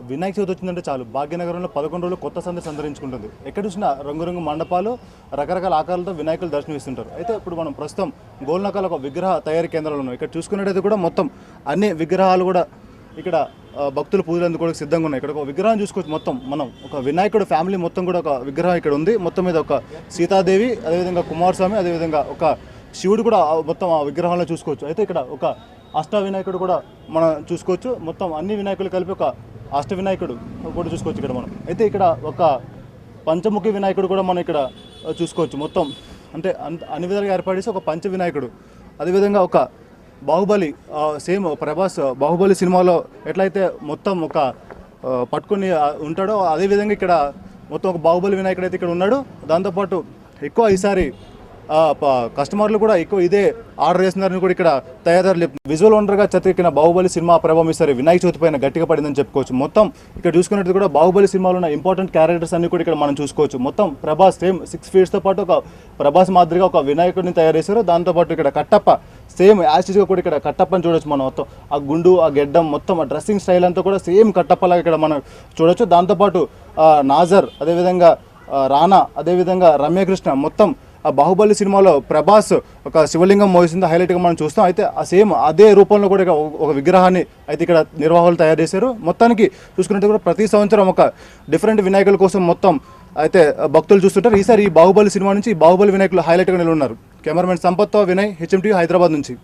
వినాయక చవితి వచ్చిందంటే చాలు భాగ్యనగరంలో 11 రోజులు కొత్త సందడి సంతరించుకుంటుంది. ఎక్కడ చూసినా రంగురంగు మండపాలు, రకరకాల ఆకారాలతో వినాయకులు దర్శనమిస్తుంటారు. అయితే ఇప్పుడు మనం ప్రస్తుతం గోల్నకాల ఒక విగ్రహ తయారీ కేంద్రంలో ఉన్నాం. ఇక్కడ చూసుకున్నట్టయితే కూడా మొత్తం అన్ని విగ్రహాలు కూడా ఇక్కడ భక్తులు పూజలు అందుకోవడానికి సిద్ధంగా ఉన్నాయి. ఇక్కడ ఒక విగ్రహం చూసుకోవచ్చు. మొత్తం మనం ఒక వినాయకుడు ఫ్యామిలీ మొత్తం కూడా ఒక విగ్రహం ఇక్కడ ఉంది. మొత్తం మీద ఒక సీతాదేవి, అదేవిధంగా కుమారస్వామి, అదేవిధంగా ఒక శివుడు కూడా మొత్తం ఆ విగ్రహాలను చూసుకోవచ్చు. అయితే ఇక్కడ ఒక అష్ట వినాయకుడు కూడా మనం చూసుకోవచ్చు. మొత్తం అన్ని వినాయకులు కలిపి ఒక అష్ట వినాయకుడు కూడా చూసుకోవచ్చు ఇక్కడ మనం. అయితే ఇక్కడ ఒక పంచముఖి వినాయకుడు కూడా మనం ఇక్కడ చూసుకోవచ్చు. మొత్తం అంటే అన్ని విధాలుగా ఏర్పాటు చేసి ఒక పంచ వినాయకుడు, అదేవిధంగా ఒక బాహుబలి సేమ్ ప్రభాస్ బాహుబలి సినిమాలో ఎట్లయితే మొత్తం ఒక పట్టుకొని ఉంటాడో అదేవిధంగా ఇక్కడ మొత్తం ఒక బాహుబలి వినాయకుడు అయితే ఇక్కడ ఉన్నాడు. దాంతోపాటు ఎక్కువ ఈసారి కస్టమర్లు కూడా ఎక్కువ ఇదే ఆర్డర్ చేస్తున్నారని కూడా ఇక్కడ తయారీదారులు విజువల్ వండర్గా చిత్రీకరించిన బాహుబలి సినిమా ప్రభావం ఈసారి వినాయక చవితి పైన గట్టిగా పడిందని చెప్పుకోవచ్చు. మొత్తం ఇక్కడ చూసుకున్నట్టు కూడా బాహుబలి సినిమాలో ఉన్న ఇంపార్టెంట్ క్యారెక్టర్స్ అన్ని కూడా ఇక్కడ మనం చూసుకోవచ్చు. మొత్తం ప్రభాస్ సేమ్ 6 ఫీట్స్తో పాటు ఒక ప్రభాస్ మాదిరిగా ఒక వినాయకుడిని తయారు చేశారు. దాంతోపాటు ఇక్కడ కట్టప్ప సేమ్ యాస్టిజ్గా కూడా ఇక్కడ కట్టప్పని చూడొచ్చు మనం. మొత్తం ఆ గుండు, ఆ గెడ్డం, మొత్తం ఆ డ్రెస్సింగ్ స్టైల్ అంతా కూడా సేమ్ కట్టప్పలాగా ఇక్కడ మనం చూడొచ్చు. దాంతోపాటు నాజర్, అదేవిధంగా రానా, అదేవిధంగా రమ్యకృష్ణ, మొత్తం ఆ బాహుబలి సినిమాలో ప్రభాస్ ఒక శివలింగం మోసింది హైలైట్గా మనం చూస్తాం. అయితే ఆ సేమ్ అదే రూపంలో కూడా ఒక విగ్రహాన్ని అయితే ఇక్కడ నిర్వాహకులు తయారు చేశారు. మొత్తానికి చూసుకున్నట్టు కూడా ప్రతి సంవత్సరం ఒక డిఫరెంట్ వినాయకుల కోసం మొత్తం అయితే భక్తులు చూస్తుంటారు. ఈసారి ఈ బాహుబలి సినిమా నుంచి ఈ బాహుబలి వినాయకులు హైలైట్గా నిలున్నారు. కెమెరామెన్ సంపత్తో వినయ్, HMTV హైదరాబాద్ నుంచి.